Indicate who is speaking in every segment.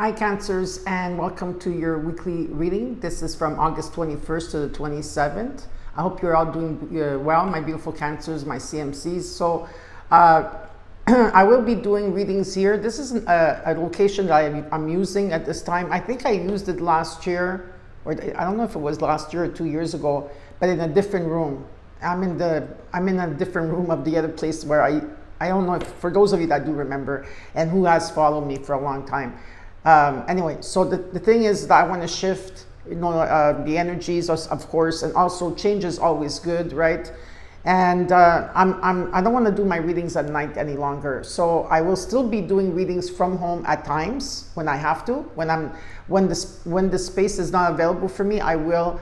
Speaker 1: Hi Cancers, and welcome to your weekly reading. This is from August 21st to the 27th. I hope you're all doing well, my beautiful Cancers, my CMCs. So I will be doing readings here. This is a location that I'm using at this time. I think I used it last year, or I don't know if it was last year or 2 years ago, but in a different room. I'm in a different room of the other place where I don't know if, for those of you that do remember and who has followed me for a long time. Anyway, so the thing is that I want to shift, the energies, of course, and also change is always good, right? And I don't want to do my readings at night any longer. So I will still be doing readings from home at times when I have to. When the space is not available for me, I will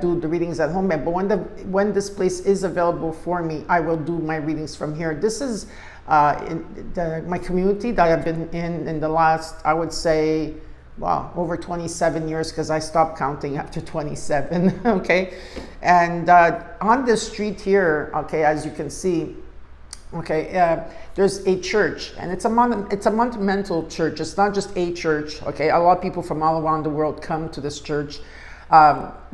Speaker 1: do the readings at home. But when this place is available for me, I will do my readings from here. This is my community that I've been in the last, I would say, wow, over 27 years, because I stopped counting after 27. Okay, and on this street here, okay, as you can see, okay, there's a church, and it's a monumental church. It's not just a church. Okay, a lot of people from all around the world come to this church.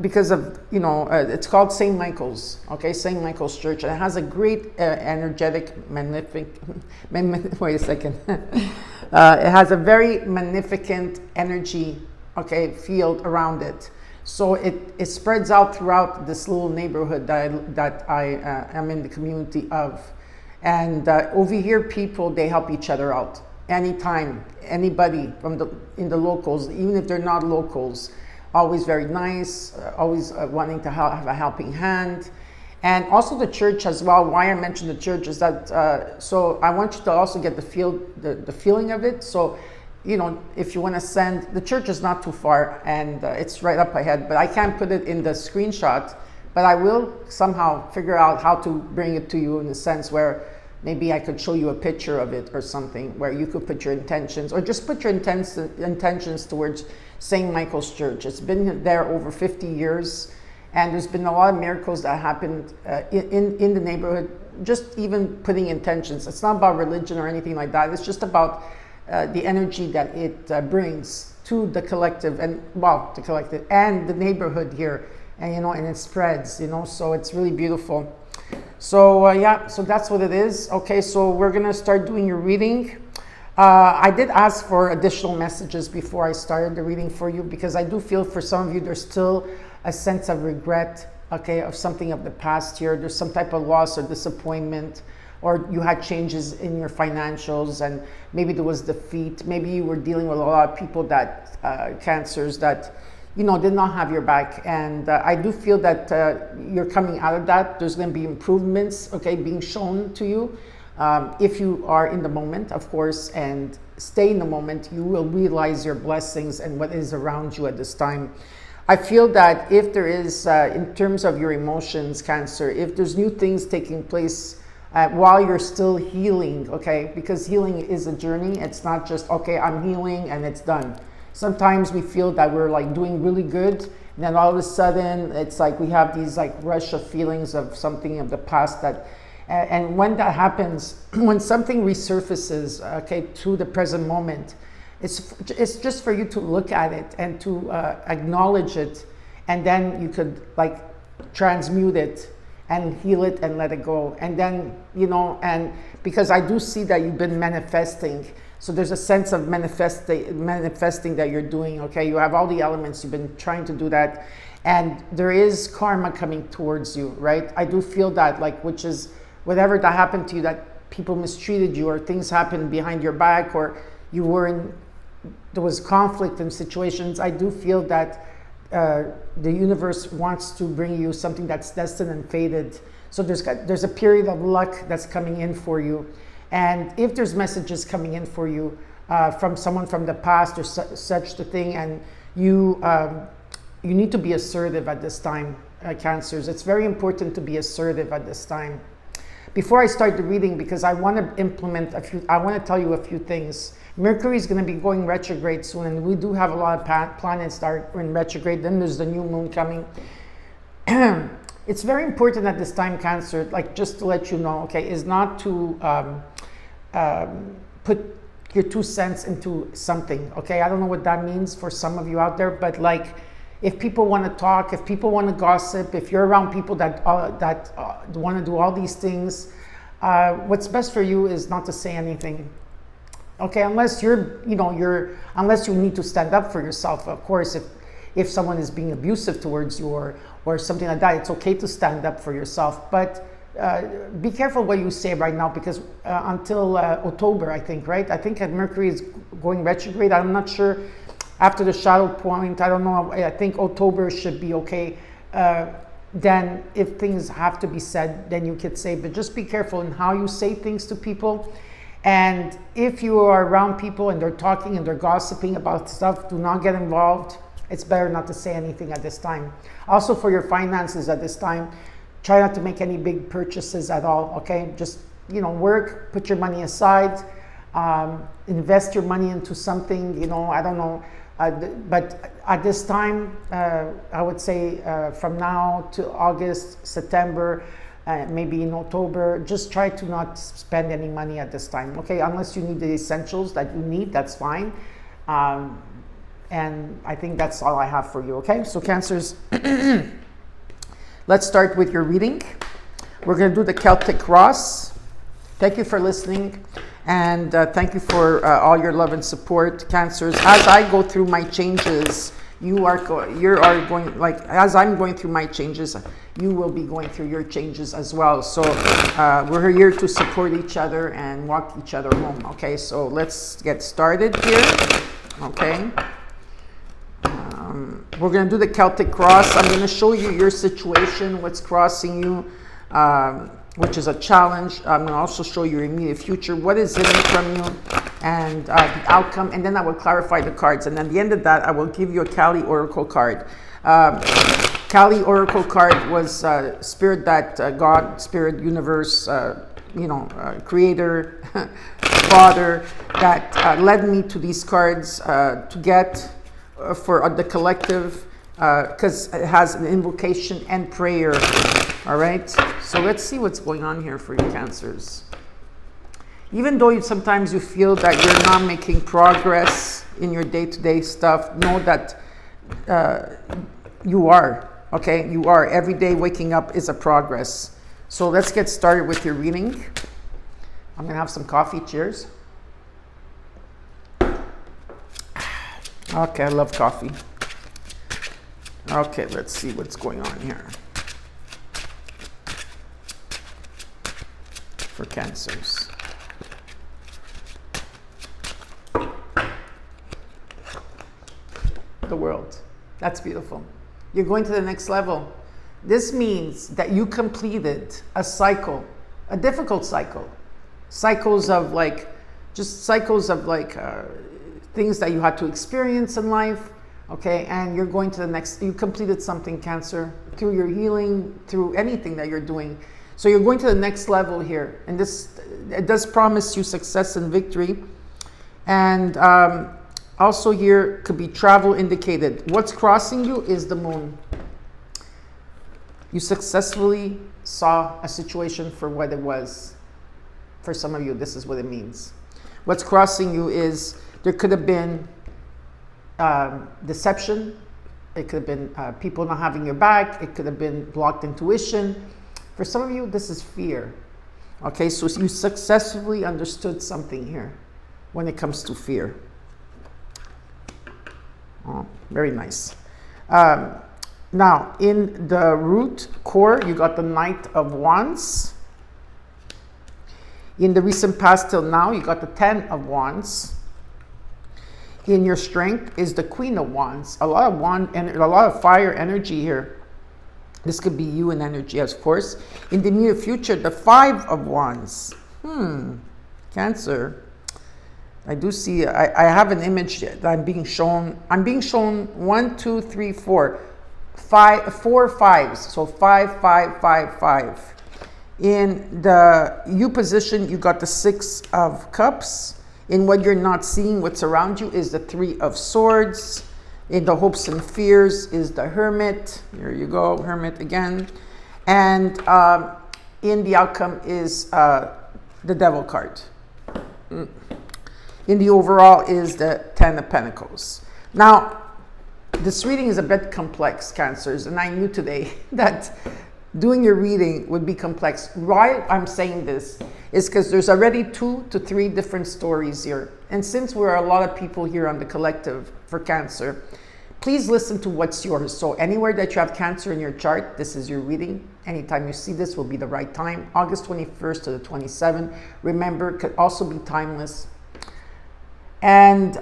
Speaker 1: Because of, it's called St. Michael's, okay, St. Michael's Church, and it has a great energetic, wait a second, it has a very magnificent energy, okay, field around it. So it spreads out throughout this little neighborhood that I am in the community of. And over here, people, they help each other out. Anytime, anybody in the locals, even if they're not locals, always very nice, always wanting to have a helping hand. And also the church as well. Why I mentioned the church is that, so I want you to also get the feeling of it. So, if you want to send, the church is not too far, and it's right up ahead, but I can't put it in the screenshot, but I will somehow figure out how to bring it to you in the sense where maybe I could show you a picture of it or something where you could put your intentions, or just put your intentions towards St. Michael's Church. It's been there over 50 years, and there's been a lot of miracles that happened in the neighborhood, just even putting intentions. It's not about religion or anything like that. It's just about the energy that it brings to the collective, and and the neighborhood here, and and it spreads, so it's really beautiful. So so that's what it is. Okay, so we're gonna start doing your reading. I did ask for additional messages before I started the reading for you, because I do feel for some of you there's still a sense of regret, okay, of something of the past year. There's some type of loss or disappointment, or you had changes in your financials, and maybe there was defeat. Maybe you were dealing with a lot of people that, Cancers, that, did not have your back. And I do feel that you're coming out of that. There's going to be improvements, okay, being shown to you. If you are in the moment, of course, and stay in the moment, you will realize your blessings and what is around you at this time. I feel that if there is, in terms of your emotions, Cancer, if there's new things taking place while you're still healing, okay, because healing is a journey. It's not just, okay, I'm healing and it's done. Sometimes we feel that we're like doing really good, and then all of a sudden it's like we have these like rush of feelings of something of the past that, and when that happens, when something resurfaces, okay, to the present moment, it's just for you to look at it and to acknowledge it, and then you could like transmute it and heal it and let it go. And then, and because I do see that you've been manifesting, so there's a sense of manifesting that you're doing, okay? You have all the elements, you've been trying to do that, and there is karma coming towards you, right? I do feel that, like, which is whatever that happened to you, that people mistreated you, or things happened behind your back, or there was conflict in situations. I do feel that the universe wants to bring you something that's destined and fated. So there's a period of luck that's coming in for you. And if there's messages coming in for you from someone from the past or such the thing, and you need to be assertive at this time, Cancers. It's very important to be assertive at this time. Before I start the reading, because I want to I want to tell you a few things. Mercury is going to be going retrograde soon, and we do have a lot of planets that are in retrograde. Then there's the new moon coming. It's very important at this time, Cancer, like just to let you know, okay, is not to put your 2 cents into something. Okay, I don't know what that means for some of you out there, but like, if people want to talk, if people want to gossip, if you're around people that want to do all these things, what's best for you is not to say anything. Okay, unless unless you need to stand up for yourself. Of course, if someone is being abusive towards you or something like that, it's okay to stand up for yourself. But be careful what you say right now, because until October, I think, right? I think Mercury is going retrograde. I'm not sure. After the shadow point, I don't know. I think October should be okay. Then if things have to be said, then you could say, but just be careful in how you say things to people. And if you are around people and they're talking and they're gossiping about stuff, do not get involved. It's better not to say anything at this time. Also, for your finances at this time, try not to make any big purchases at all, okay? Just, work, put your money aside, invest your money into something, I don't know. But at this time, I would say from now to August, September, maybe in October, just try to not spend any money at this time, okay? Unless you need the essentials that you need, that's fine. And I think that's all I have for you, okay? So Cancers, let's start with your reading. We're going to do the Celtic cross. Thank you for listening. And thank you for all your love and support, Cancers. As I go through my changes, as I'm going through my changes, you will be going through your changes as well. So we're here to support each other and walk each other home. Okay, so let's get started here. Okay. We're going to do the Celtic cross. I'm going to show you your situation, what's crossing you, which is a challenge. I'm going to also show you your immediate future, what is hidden from you, and the outcome. And then I will clarify the cards. And at the end of that, I will give you a Kali Oracle card. Kali Oracle card was spirit that God, spirit, universe, creator, father, that led me to these cards to get for the collective, because it has an invocation and prayer. All right, so let's see what's going on here for you, Cancers. Even though sometimes you feel that you're not making progress in your day-to-day stuff, know that you are, okay? You are. Every day waking up is a progress. So let's get started with your reading. I'm going to have some coffee. Cheers. Okay, I love coffee. Okay, let's see what's going on here for Cancers. The world. That's beautiful. You're going to the next level. This means that you completed a cycle, a difficult cycle. Cycles of things that you had to experience in life, okay? And you're going to the next, you completed something, Cancer, through your healing, through anything that you're doing. So you're going to the next level here. And it does promise you success and victory. And also here could be travel indicated. What's crossing you is the moon. You successfully saw a situation for what it was. For some of you, this is what it means. What's crossing you is there could have been deception. It could have been people not having your back. It could have been blocked intuition. For some of you, this is fear. Okay, so you successfully understood something here when it comes to fear. Oh, very nice. Now, in the root core, you got the Knight of Wands. In the recent past till now, you got the Ten of Wands. In your strength is the Queen of Wands. A lot of fire energy here. This could be you in energy, of course. In the near future, the Five of Wands. Cancer. I do see, I have an image that I'm being shown. I'm being shown 1, 2, 3, 4. 4 fives. So 5, 5, 5, 5. In the U position, you got the Six of Cups. In what you're not seeing, what's around you is the Three of Swords. In the hopes and fears is the Hermit. Here you go, Hermit again. And in the outcome is the Devil card. in the overall is the Ten of Pentacles. Now, this reading is a bit complex, Cancers, and I knew today that doing your reading would be complex. Why I'm saying this is because there's already 2 to 3 different stories here. And since we're a lot of people here on the collective for Cancer, please listen to what's yours. So anywhere that you have Cancer in your chart, this is your reading. Anytime you see this will be the right time. August 21st to the 27th. Remember, it could also be timeless. And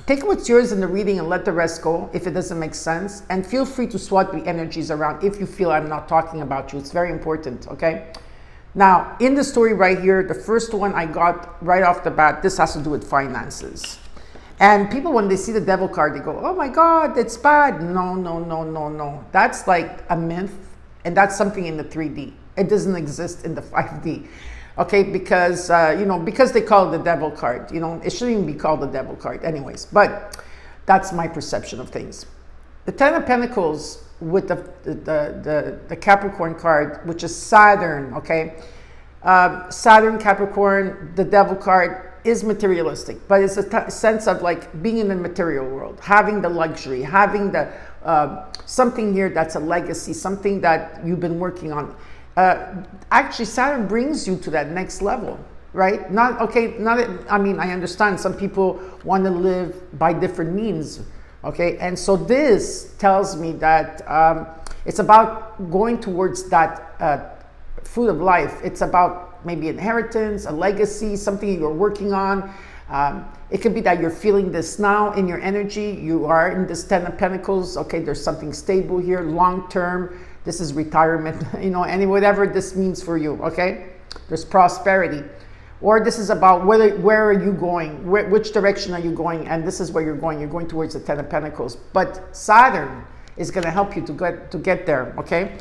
Speaker 1: take what's yours in the reading and let the rest go if it doesn't make sense. And feel free to swap the energies around if you feel I'm not talking about you. It's very important, okay? Now, in the story right here, the first one I got right off the bat, this has to do with finances. And people, when they see the devil card, they go, oh my God, it's bad. No, no, no, no, no. That's like a myth. And that's something in the 3D. It doesn't exist in the 5D. Okay, because, because they call it the devil card. It shouldn't even be called the devil card anyways. But that's my perception of things. The Ten of Pentacles with the Capricorn card, which is Saturn, okay? Saturn, Capricorn, the devil card is materialistic, but it's a sense of like being in the material world, having the luxury, having the something here that's a legacy, something that you've been working on. Actually, Saturn brings you to that next level, right? I mean, I understand some people want to live by different means, okay? And so this tells me that it's about going towards that fruit of life. It's about maybe inheritance, a legacy, something you're working on. It could be that you're feeling this now in your energy. You are in this Ten of Pentacles. Okay, there's something stable here, long term. This is retirement, and whatever this means for you, okay? There's prosperity. Or this is about where are you going? Which direction are you going? And this is where you're going. You're going towards the Ten of Pentacles. But Saturn is going to help you to get there, okay?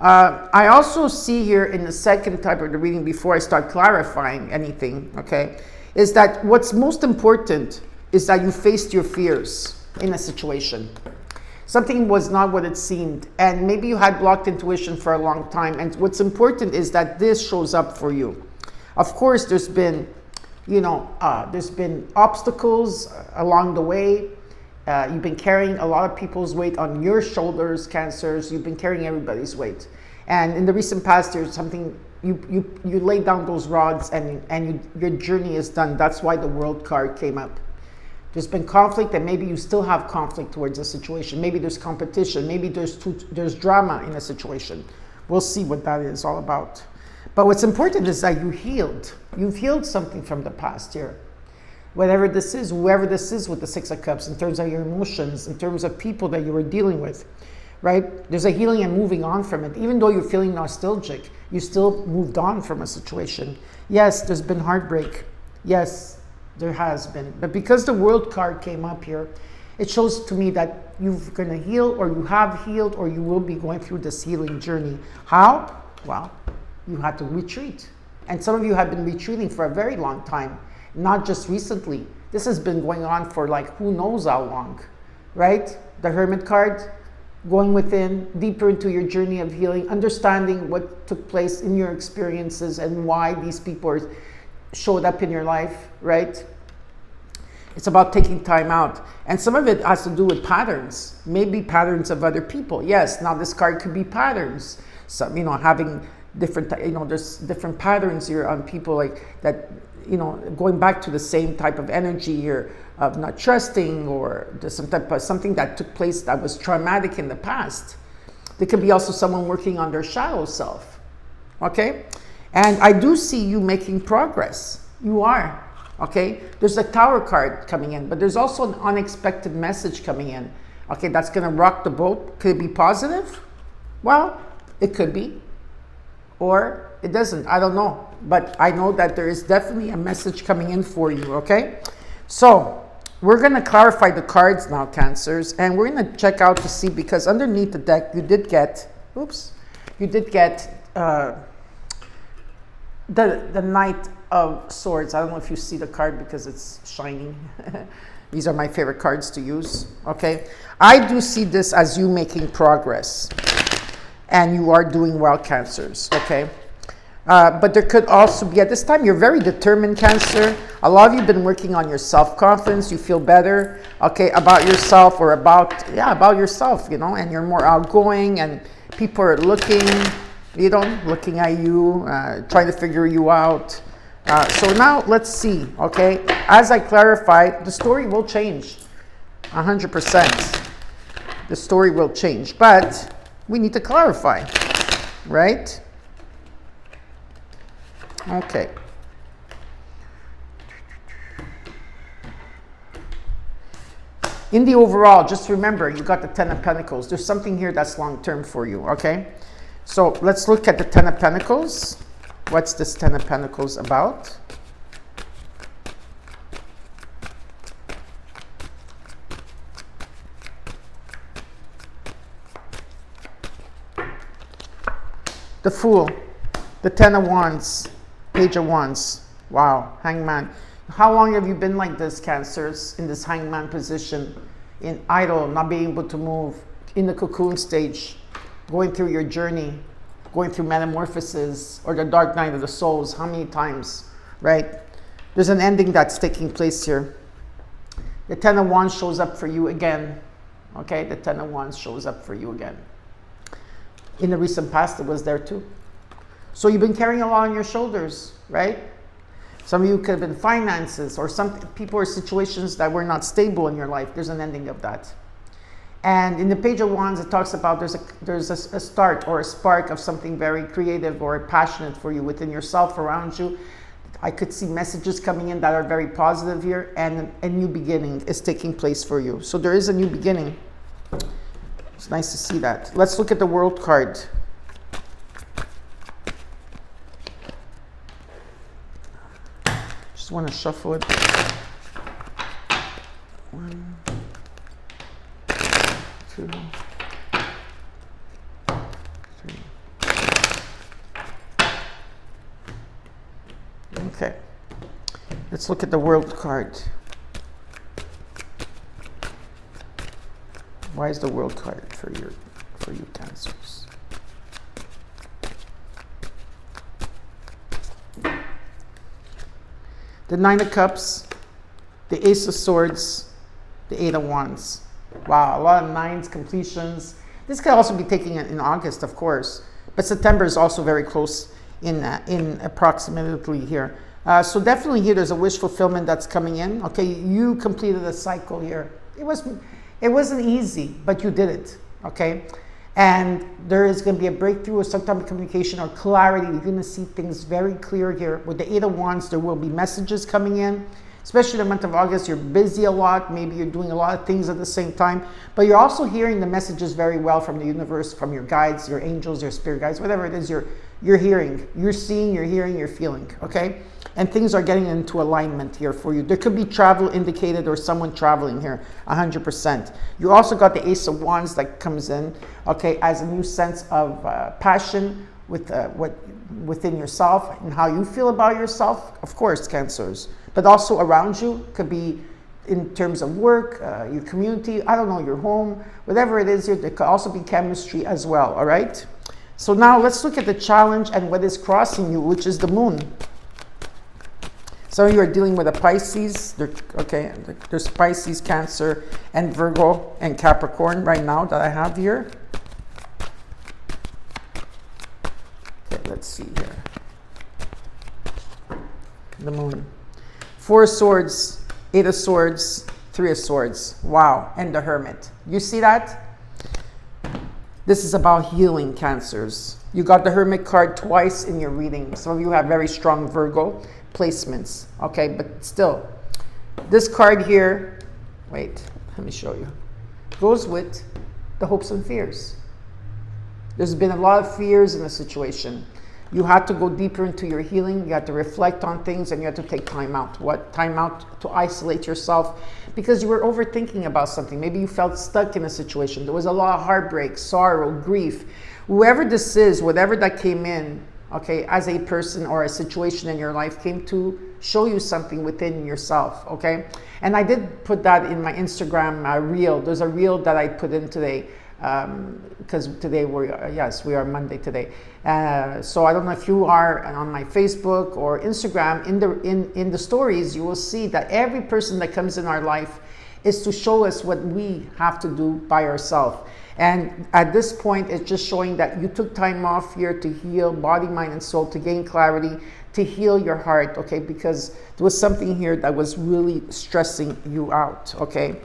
Speaker 1: I also see here in the second type of the reading, before I start clarifying anything, okay, is that what's most important is that you faced your fears in a situation. Something was not what it seemed, and maybe you had blocked intuition for a long time. And what's important is that this shows up for you. Of course, there's been, there's been obstacles along the way. You've been carrying a lot of people's weight on your shoulders, Cancers. You've been carrying everybody's weight. And in the recent past, there's something, you laid down those rods and your journey is done. That's why the World card came up. There's been conflict, and maybe you still have conflict towards a situation. Maybe there's competition. Maybe there's drama in a situation. We'll see what that is all about. But what's important is that you healed. You've healed something from the past here. Whatever this is, whoever this is with the Six of Cups, in terms of your emotions, in terms of people that you were dealing with, right? There's a healing and moving on from it. Even though you're feeling nostalgic, you still moved on from a situation. Yes, there's been heartbreak. Yes, there has been. But because the World card came up here, it shows to me that you're going to heal, or you have healed, or you will be going through this healing journey. How? Well, you had to retreat. And some of you have been retreating for a very long time, not just recently. This has been going on for like who knows how long, right? The Hermit card, going within, deeper into your journey of healing, understanding what took place in your experiences and why these people showed up in your life, right? It's about taking time out. And some of it has to do with patterns, maybe patterns of other people. Yes, now this card could be patterns. Some, having different, there's different patterns here on people like that, going back to the same type of energy here of not trusting, or there's some type of something that took place that was traumatic in the past. There could be also someone working on their shadow self, okay? And I do see you making progress. You are, okay? There's a Tower card coming in, but there's also an unexpected message coming in. Okay, that's gonna rock the boat. Could it be positive? Well, it could be, or it doesn't, I don't know. But I know that there is definitely a message coming in for you, okay? So, we're gonna clarify the cards now, Cancers, and we're gonna check out to see, because underneath the deck, you did get the Knight of Swords. I don't know if you see the card because it's shining. These are my favorite cards to use, okay? I do see this as you making progress, and you are doing well, Cancers, okay? But there could also be, at this time, you're very determined, Cancer. A lot of you have been working on your self-confidence. You feel better, okay, about yourself, or about yourself, you know, and you're more outgoing, and people are looking, you know, looking at you, trying to figure you out. So now let's see, okay? As I clarified, the story will change, 100%. The story will change, but we need to clarify, right? Okay. In the overall, just remember, you got the Ten of Pentacles. There's something here that's long-term for you, okay? So let's look at the Ten of Pentacles. What's this Ten of Pentacles about? The Fool, the Ten of Wands, Page of Wands. Wow, Hangman. How long have you been like this, Cancers, in this Hangman position, in idle, not being able to move, in the cocoon stage, going through your journey, going through metamorphosis, or the dark night of the souls? How many times, right? There's an ending that's taking place here. The Ten of Wands shows up for you again, okay? The Ten of Wands shows up for you again. In the recent past, it was there too. So you've been carrying a lot on your shoulders, right? Some of you could have been finances, or some people or situations that were not stable in your life. There's an ending of that. And in the Page of Wands, it talks about there's a start or a spark of something very creative or passionate for you within yourself, around you. I could see messages coming in that are very positive here, and a new beginning is taking place for you. So there is a new beginning. It's nice to see that. Let's look at the World card. Just want to shuffle it. 1, 2, 3. Okay. Let's look at the World card. Why is the World card for you, Cancers? The Nine of Cups, the Ace of Swords, the Eight of Wands. Wow, a lot of nines, completions. This could also be taking it in August, of course, but September is also very close in approximately here. So definitely here, there's a wish fulfillment that's coming in. Okay, you completed a cycle here. It wasn't easy, but you did it, okay? And there is going to be a breakthrough or some type of communication or clarity. You're going to see things very clear here. With the Eight of Wands, there will be messages coming in, especially the month of August. You're busy a lot. Maybe you're doing a lot of things at the same time, but you're also hearing the messages very well from the universe, from your guides, your angels, your spirit guides, whatever it is you're hearing, you're seeing, you're hearing, you're feeling, okay? And things are getting into alignment here for you. There could be travel indicated or someone traveling here, 100%. You also got the Ace of Wands that comes in, okay, as a new sense of passion with within yourself and how you feel about yourself, of course, Cancers. But also around you, could be in terms of work, your community, I don't know, your home, whatever it is here. There could also be chemistry as well, all right? So now let's look at the challenge and what is crossing you, which is the Moon. Some of you are dealing with a Pisces. There's Pisces, Cancer, and Virgo, and Capricorn right now that I have here. Okay, let's see here. The Moon. 4 of Swords, 8 of Swords, 3 of Swords. Wow, and the Hermit. You see that? This is about healing, Cancers. You got the Hermit card twice in your reading. Some of you have very strong Virgo placements, okay? But still, this card here, wait, let me show you, goes with the hopes and fears. There's been a lot of fears in the situation. You had to go deeper into your healing. You had to reflect on things, and you had to take time out. What? Time out to isolate yourself because you were overthinking about something. Maybe you felt stuck in a situation. There was a lot of heartbreak, sorrow, grief. Whoever this is, whatever that came in, okay, as a person or a situation in your life, came to show you something within yourself, okay? And I did put that in my Instagram reel. There's a reel that I put in today because today we are Monday today. So I don't know if you are on my Facebook or Instagram. In the stories, you will see that every person that comes in our life is to show us what we have to do by ourselves. And at this point, it's just showing that you took time off here to heal body, mind, and soul, to gain clarity, to heal your heart, okay? Because there was something here that was really stressing you out, okay?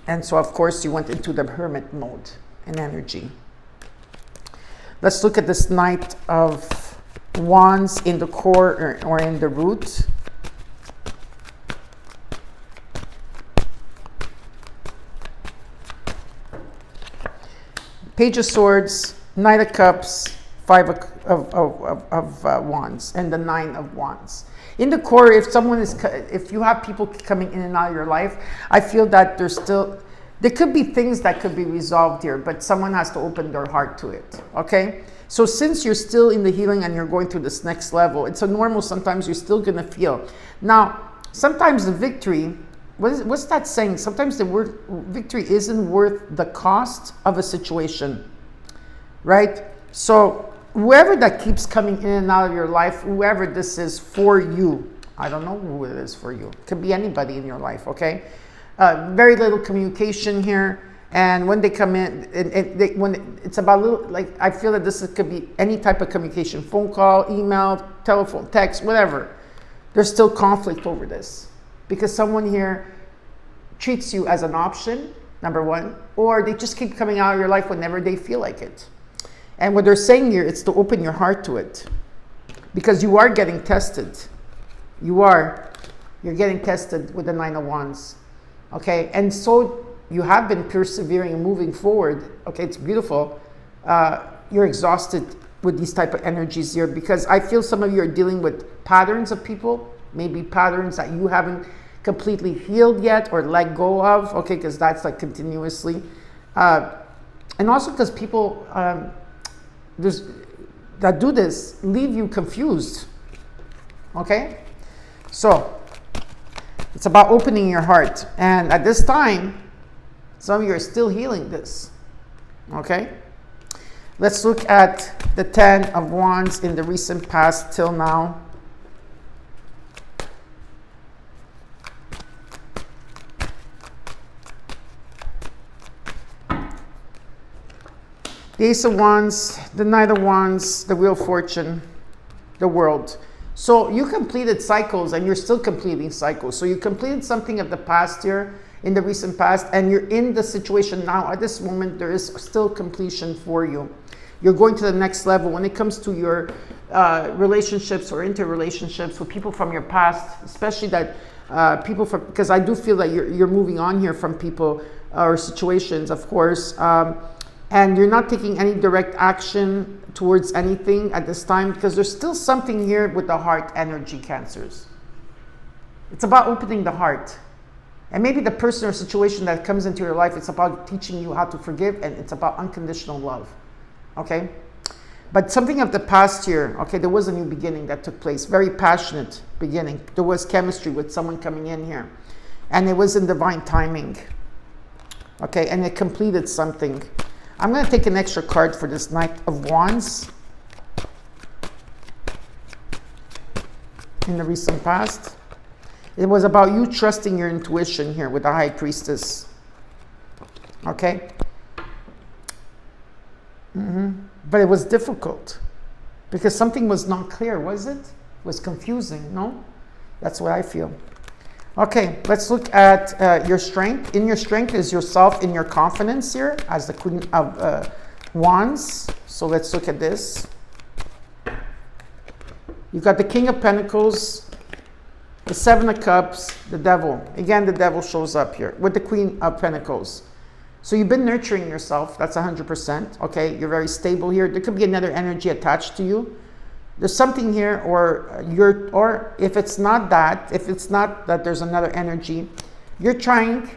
Speaker 1: And so, of course, you went into the hermit mode and energy. Let's look at this Knight of Wands in the core or in the root. Page of Swords, Knight of Cups, Five of Wands, and the Nine of Wands. In the core, if you have people coming in and out of your life, I feel that there could be things that could be resolved here, but someone has to open their heart to it, okay? So since you're still in the healing and you're going through this next level, it's a normal, sometimes you're still gonna feel. Now, sometimes the victory, what's that saying? Sometimes the word victory isn't worth the cost of a situation, right? So whoever that keeps coming in and out of your life, whoever this is for you, I don't know who it is for you. It could be anybody in your life, okay? Very little communication here. And when they come in, when it's about little, like, I feel that could be any type of communication, phone call, email, telephone, text, whatever. There's still conflict over this because someone here treats you as an option, number one, or they just keep coming out of your life whenever they feel like it. And what they're saying here, it's to open your heart to it because you are getting tested. You're getting tested with the Nine of Wands, okay? And so you have been persevering and moving forward, okay? It's beautiful. You're exhausted with these type of energies here because I feel some of you are dealing with patterns of people, maybe patterns that you haven't completely healed yet or let go of, okay? Because that's like continuously. And also because people that do this leave you confused, okay? So it's about opening your heart. And at this time, some of you are still healing this, okay? Let's look at the Ten of Wands in the recent past till now. The Ace of Wands, the Knight of Wands, the Wheel of Fortune, the World. So you completed cycles and you're still completing cycles. So you completed something of the past year, in the recent past, and you're in the situation now. At this moment, there is still completion for you. You're going to the next level when it comes to your relationships or interrelationships with people from your past, especially that because I do feel that you're moving on here from people or situations, of course, and you're not taking any direct action towards anything at this time because there's still something here with the heart energy, Cancers. It's about opening the heart. And maybe the person or situation that comes into your life, it's about teaching you how to forgive, and it's about unconditional love, okay? But something of the past year, okay, there was a new beginning that took place, very passionate beginning. There was chemistry with someone coming in here, and it was in divine timing, okay? And it completed something. I'm going to take an extra card for this Knight of Wands in the recent past. It was about you trusting your intuition here with the High Priestess, okay? But it was difficult because something was not clear, was it? It was confusing, no? That's what I feel. Okay, let's look at your strength. In your strength is yourself, in your confidence here as the Queen of Wands. So let's look at this. You've got the King of Pentacles, the Seven of Cups, the Devil. Again, the Devil shows up here with the Queen of Pentacles. So you've been nurturing yourself. That's 100%. Okay, you're very stable here. There could be another energy attached to you. There's something here, or if it's not that, there's another energy, you're trying,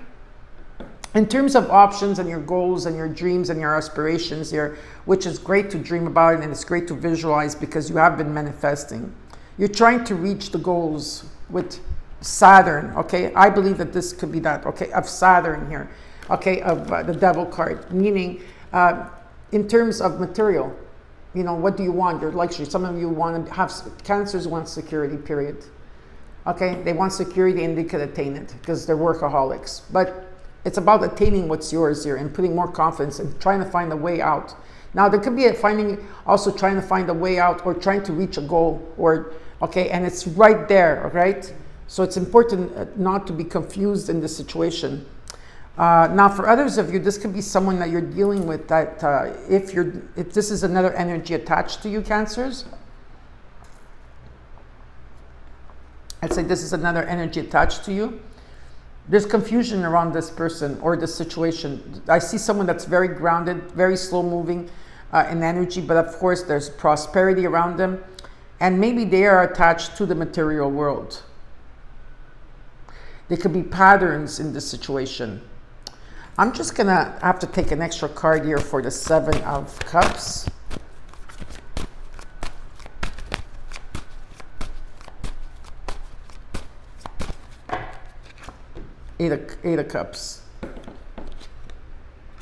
Speaker 1: in terms of options and your goals and your dreams and your aspirations here, which is great to dream about and it's great to visualize because you have been manifesting. You're trying to reach the goals with Saturn, okay? I believe that this could be that, okay, of Saturn here. okay, of the devil card, meaning in terms of material, you know, what do you want? Your luxury. Some of you want to have, Cancers want security, period. Okay, they want security and they can attain it because they're workaholics. But it's about attaining what's yours here and putting more confidence and trying to find a way out. Now, there could be also trying to find a way out or trying to reach a goal, or, okay, and it's right there, right? So it's important not to be confused in this situation. Now, for others of you, this could be someone that you're dealing with that if this is another energy attached to you, Cancers, I'd say this is another energy attached to you. There's confusion around this person or this situation. I see someone that's very grounded, very slow moving in energy, but of course there's prosperity around them. And maybe they are attached to the material world. There could be patterns in this situation. I'm just gonna have to take an extra card here for the Seven of Cups. Eight of Cups,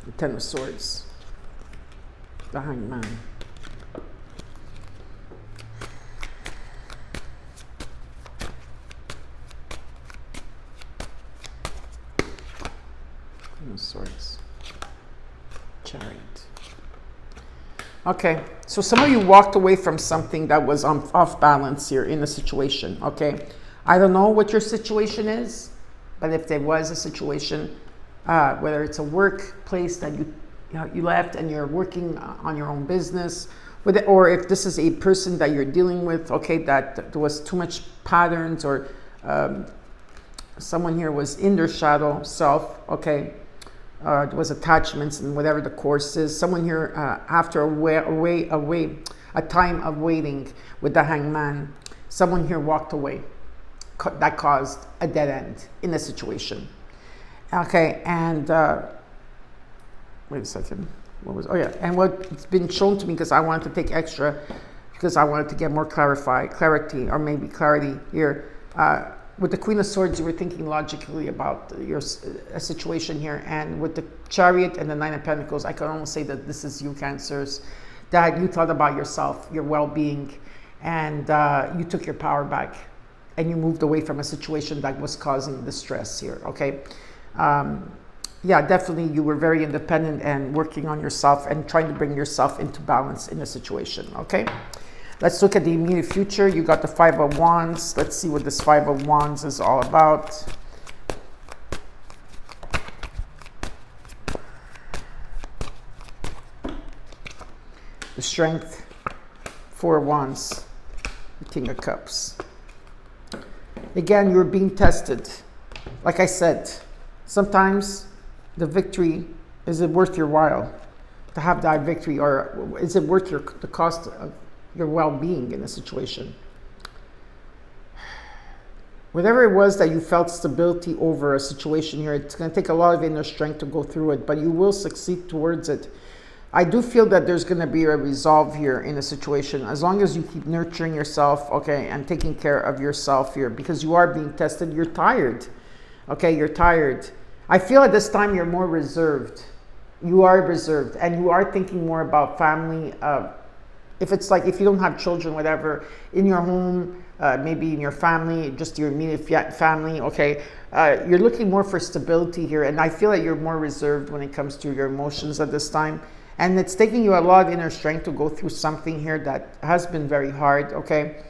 Speaker 1: the Ten of Swords, the Hanged Man. Ten of Swords, Chariot. Okay, so some of you walked away from something that was off balance here in the situation, okay? I don't know what your situation is. But if there was a situation, whether it's a workplace that you left and you're working on your own business, or if this is a person that you're dealing with, okay, that there was too much patterns, or someone here was in their shadow self, okay, there was attachments and whatever the course is. Someone here after a time of waiting with the Hanged Man, someone here walked away. That caused a dead end in the situation. Okay, and wait a second. And what's been shown to me, because I wanted to take extra, because I wanted to get more clarity, or maybe clarity here. With the Queen of Swords, you were thinking logically about a situation here, and with the Chariot and the Nine of Pentacles, I can almost say that this is you, Cancers, that you thought about yourself, your well-being, and you took your power back. And you moved away from a situation that was causing the stress here, okay? Yeah, definitely you were very independent and working on yourself and trying to bring yourself into balance in the situation, okay? Let's look at the immediate future. You got the Five of Wands. Let's see what this Five of Wands is all about. The Strength, Four of Wands, the King of Cups. Again, you're being tested. Like I said, sometimes the victory, is it worth your while to have that victory, or is it worth the cost of your well-being in a situation? Whatever it was that you felt stability over a situation here, it's going to take a lot of inner strength to go through it, but you will succeed towards it. I do feel that there's going to be a resolve here in a situation, as long as you keep nurturing yourself, okay, and taking care of yourself here, because you are being tested. You're tired, okay, you're tired. I feel at this time you're more reserved. You are reserved, and you are thinking more about family. If it's like, if you don't have children, whatever, in your home, maybe in your family, just your immediate family, okay, you're looking more for stability here, and I feel that you're more reserved when it comes to your emotions at this time. And it's taking you a lot of inner strength to go through something here that has been very hard, okay?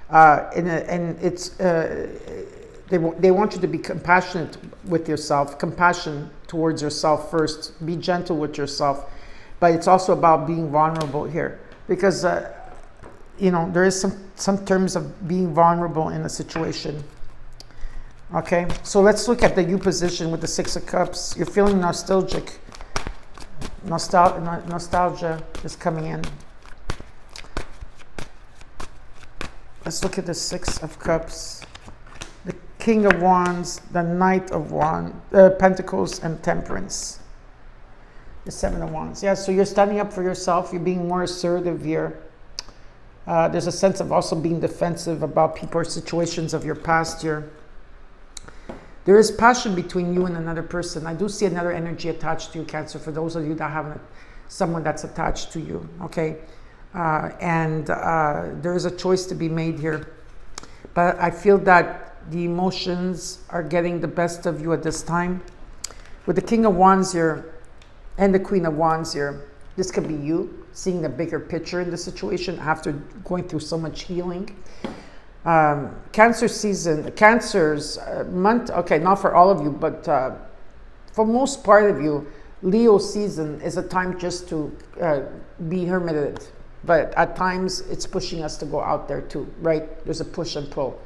Speaker 1: And it's, they want you to be compassionate with yourself, compassion towards yourself first, be gentle with yourself, but it's also about being vulnerable here, because, you know, there is some terms of being vulnerable in a situation, okay? So let's look at the you position with the Six of Cups. You're feeling nostalgic. Nostalgia is coming in. Let's look at the Six of Cups, the King of Wands, the Knight of Pentacles, and Temperance. The Seven of Wands. Yeah, so you're standing up for yourself. You're being more assertive here. There's a sense of also being defensive about people or situations of your past here. There is passion between you and another person. I do see another energy attached to you, Cancer, for those of you that have someone that's attached to you, okay? There is a choice to be made here. But I feel that the emotions are getting the best of you at this time. With the King of Wands here and the Queen of Wands here, this could be you seeing the bigger picture in the situation after going through so much healing. Cancer season, Cancer's month, okay, not for all of you, but for most part of you, Leo season is a time just to be hermited. But at times, it's pushing us to go out there too, right? There's a push and pull.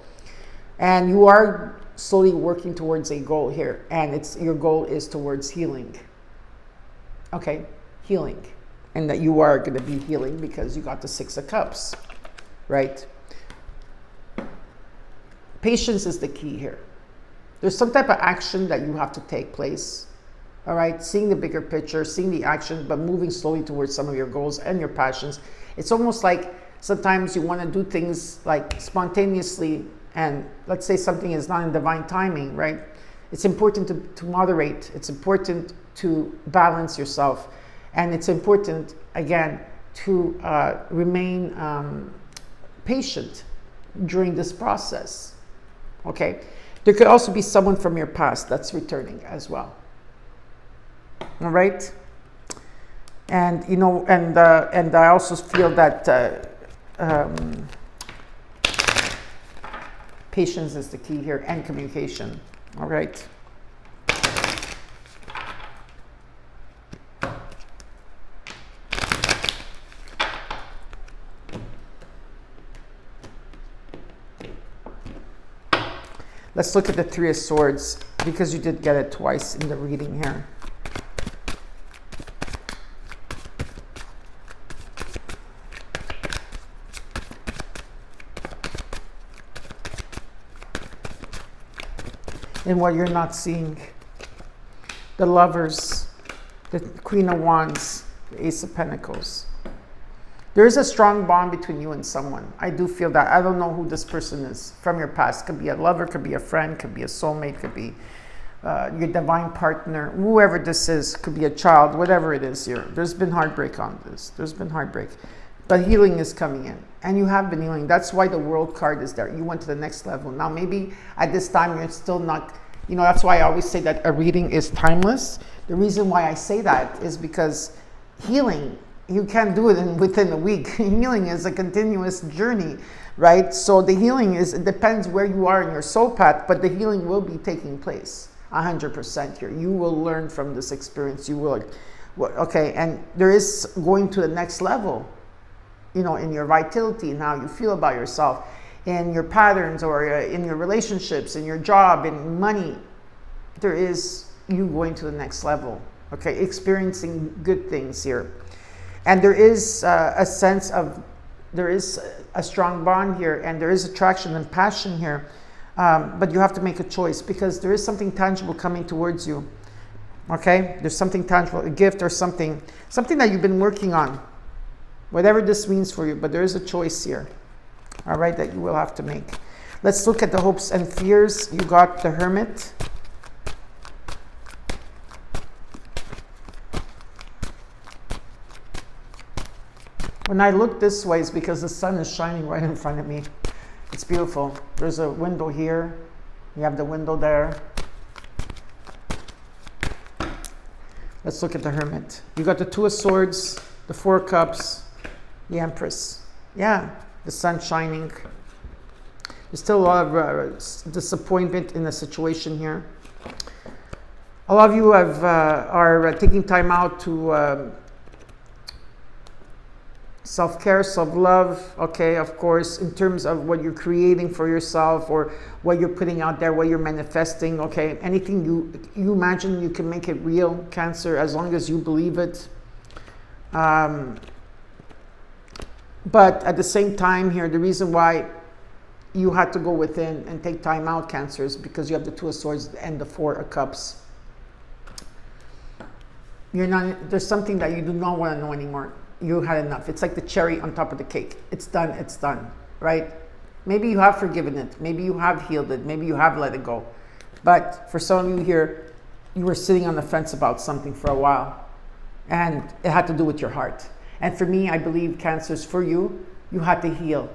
Speaker 1: And you are slowly working towards a goal here. And your goal is towards healing. Okay, healing. And that you are going to be healing because you got the Six of Cups, right? Patience is the key here. There's some type of action that you have to take place. All right, seeing the bigger picture, seeing the action, but moving slowly towards some of your goals and your passions. It's almost like sometimes you want to do things like spontaneously, and let's say something is not in divine timing, right? It's important to moderate. It's important to balance yourself. And it's important, again, to remain patient during this process, okay? There could also be someone from your past that's returning as well. All right, and you know, and I also feel that patience is the key here, and communication. All right. Let's look at the Three of Swords, because you did get it twice in the reading here. And what you're not seeing. The Lovers, the Queen of Wands, the Ace of Pentacles. There is a strong bond between you and someone. I do feel that. I don't know who this person is from your past. Could be a lover, could be a friend, could be a soulmate, could be your divine partner. Whoever this is, could be a child, whatever it is here. There's been heartbreak on this. There's been heartbreak. But healing is coming in. And you have been healing. That's why the World card is there. You went to the next level. Now, maybe at this time, you're still not, you know, that's why I always say that a reading is timeless. The reason why I say that is because healing, you can't do it within a week. Healing is a continuous journey, right? So the healing it depends where you are in your soul path, but the healing will be taking place 100% here. You will learn from this experience. You will, okay, and there is going to the next level, you know, in your vitality and how you feel about yourself, in your patterns, or in your relationships, in your job, in money. There is you going to the next level, okay, experiencing good things here. And there is a sense of, there is a strong bond here, and there is attraction and passion here. But you have to make a choice, because there is something tangible coming towards you. Okay? There's something tangible, a gift or something that you've been working on. Whatever this means for you, but there is a choice here. All right, that you will have to make. Let's look at the hopes and fears. You got the Hermit. When I look this way, it's because the sun is shining right in front of me. It's beautiful. There's a window here. You have the window there. Let's look at the Hermit. You got the Two of Swords, the Four of Cups, the Empress. Yeah, the sun shining. There's still a lot of disappointment in the situation here. A lot of you are taking time out to self-care, self-love, okay, of course, in terms of what you're creating for yourself, or what you're putting out there, what you're manifesting, okay, anything you imagine, you can make it real, Cancer, as long as you believe it. But at the same time here, the reason why you had to go within and take time out, Cancer, is because you have the Two of Swords and the Four of Cups. There's something that you do not want to know anymore. You had enough. It's like the cherry on top of the cake. It's done, right? Maybe you have forgiven it. Maybe you have healed it. Maybe you have let it go. But for some of you here, you were sitting on the fence about something for a while, and it had to do with your heart. And for me, I believe, Cancers, for you, you had to heal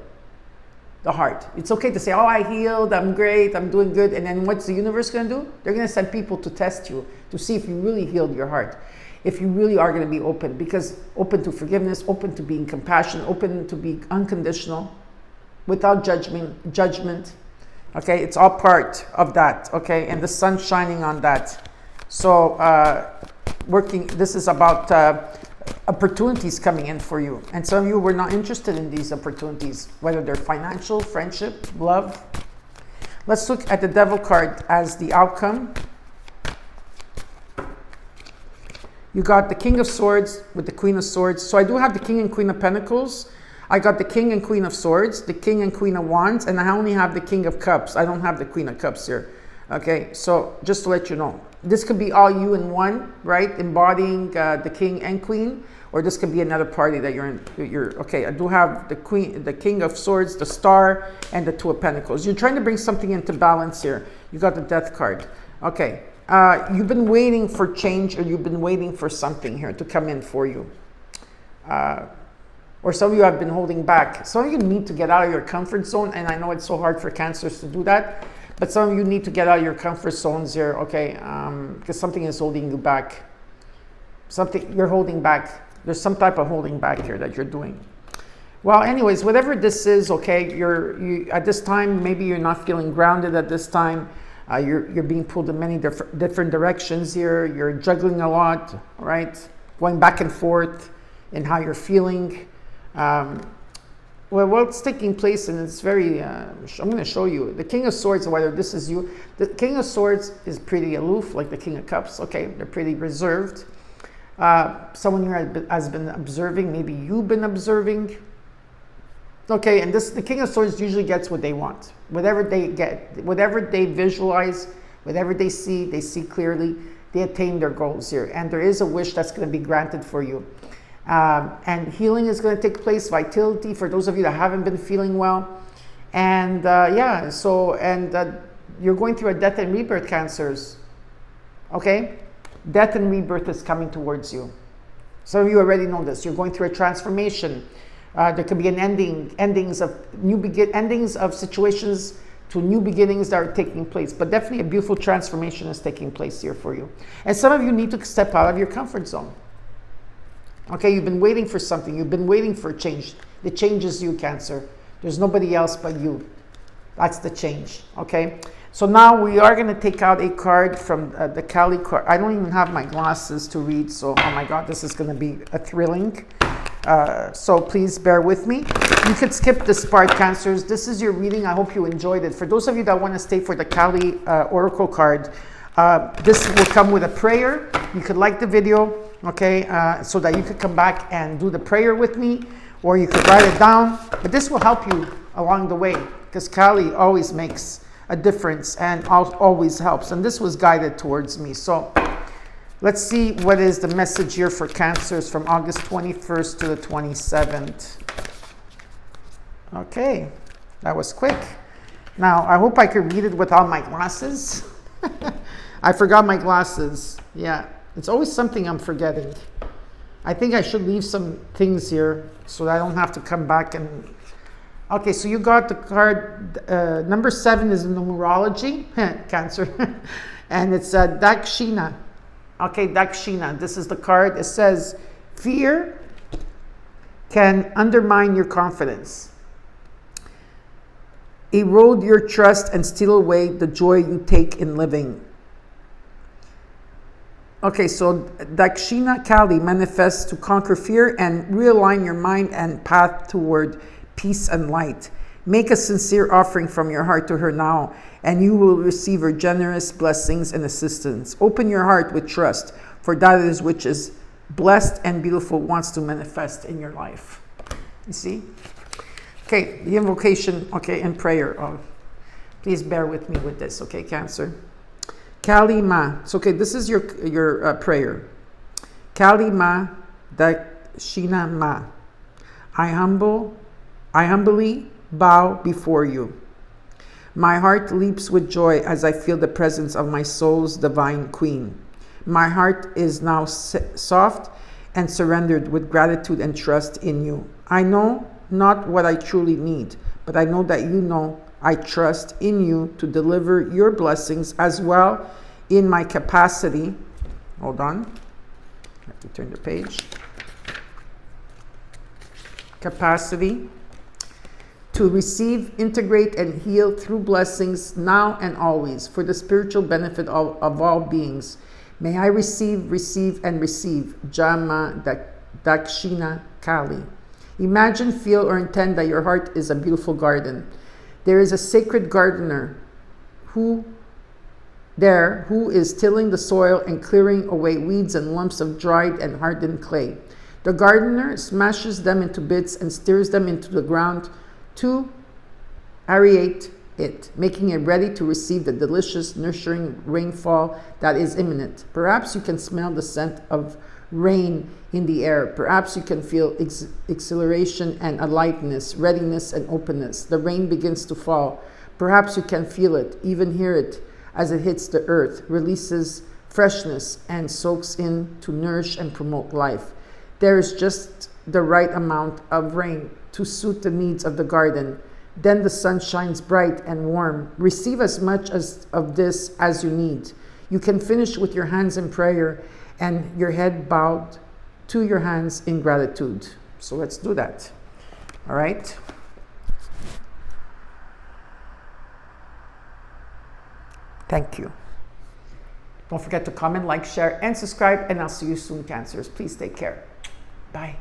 Speaker 1: the heart. It's okay to say, oh, I healed, I'm great, I'm doing good. And then what's the universe going to do? They're going to send people to test you, to see if you really healed your heart, if you really are going to be open, because open to forgiveness, open to being compassionate, open to be unconditional, without judgment. Okay, it's all part of that. Okay, and the sun's shining on that. So this is about opportunities coming in for you, and some of you were not interested in these opportunities, whether they're financial, friendship, love. Let's look at the Devil card as the outcome. You got the King of Swords with the Queen of Swords. So I do have the King and Queen of Pentacles. I got the King and Queen of Swords, the King and Queen of Wands, and I only have the King of Cups. I don't have the Queen of Cups here. Okay, so just to let you know, this could be all you in one, right? Embodying the King and Queen, or this could be another party that you're in. Okay, I do have the Queen, the King of Swords, the Star, and the Two of Pentacles. You're trying to bring something into balance here. You got the Death card. Okay, you've been waiting for change, or you've been waiting for something here to come in for you. Or some of you have been holding back. Some of you need to get out of your comfort zone, and I know it's so hard for Cancers to do that. But some of you need to get out of your comfort zones here, okay? Because something is holding you back. Something you're holding back. There's some type of holding back here that you're doing. Well, anyways, whatever this is, okay, you at this time, maybe you're not feeling grounded at this time. You're being pulled in many different directions here. You're juggling a lot, right? Going back and forth in how you're feeling. Well, what's taking place, and it's very, I'm going to show you. The King of Swords, whether this is you, the King of Swords is pretty aloof, like the King of Cups, okay? They're pretty reserved. Someone here has been observing, maybe you've been observing. Okay, and the King of Swords usually gets what they want. Whatever they get, whatever they visualize, whatever they see clearly, they attain their goals here. And there is a wish that's going to be granted for you. And healing is going to take place, vitality for those of you that haven't been feeling well. And you're going through a death and rebirth, Cancers. Okay? Death and rebirth is coming towards you. Some of you already know this. You're going through a transformation. There could be an endings of situations to new beginnings that are taking place. But definitely a beautiful transformation is taking place here for you. And some of you need to step out of your comfort zone. Okay, you've been waiting for something. You've been waiting for change. The change is you, Cancer. There's nobody else but you. That's the change, okay? So now we are going to take out a card from the Kali card. I don't even have my glasses to read, so oh my God, this is going to be a thrilling. So please bear with me. You could skip this part, Cancers. This is your reading. I hope you enjoyed it. For those of you that want to stay for the Kali Oracle card, this will come with a prayer. You could like the video. Okay, so that you could come back and do the prayer with me, or you could write it down. But this will help you along the way, because Kali always makes a difference and always helps. And this was guided towards me. So let's see what is the message here for Cancers from August 21st to the 27th. Okay, that was quick. Now, I hope I could read it without my glasses. I forgot my glasses. Yeah. It's always something I'm forgetting. I think I should leave some things here so that I don't have to come back and... Okay, so you got the card. Number 7 is numerology, Cancer. And it's Dakshina. Okay, Dakshina. This is the card. It says, fear can undermine your confidence, erode your trust, and steal away the joy you take in living. Okay, so Dakshina Kali manifests to conquer fear and realign your mind and path toward peace and light. Make a sincere offering from your heart to her now, and you will receive her generous blessings and assistance. Open your heart with trust, for that is which is blessed and beautiful wants to manifest in your life. You see? Okay, the invocation, okay, and prayer. Oh, please bear with me with this, okay, Cancer. Kali Ma. So, okay, this is your prayer. Kali Ma Dakshina Ma. I humbly bow before you. My heart leaps with joy as I feel the presence of my soul's divine queen. My heart is now soft and surrendered with gratitude and trust in you. I know not what I truly need, but I know that you know. I trust in you to deliver your blessings as well in my capacity. Hold on. I have to turn the page. Capacity to receive, integrate, and heal through blessings now and always for the spiritual benefit of all beings. May I receive, and receive. Jama Dakshina Kali. Imagine, feel, or intend that your heart is a beautiful garden. There is a sacred gardener who is tilling the soil and clearing away weeds and lumps of dried and hardened clay. The gardener smashes them into bits and steers them into the ground to aerate it, making it ready to receive the delicious, nurturing rainfall that is imminent. Perhaps you can smell the scent of rain in the air. Perhaps you can feel exhilaration and a lightness, readiness and openness. The rain begins to fall. Perhaps you can feel it, even hear it as it hits the earth, releases freshness and soaks in to nourish and promote life. There is just the right amount of rain to suit the needs of the garden. Then the sun shines bright and warm. Receive as much of this as you need. You can finish with your hands in prayer and your head bowed to your hands in gratitude. So let's do that. All right. Thank you. Don't forget to comment, like, share, and subscribe, and I'll see you soon, Cancers. Please take care. Bye.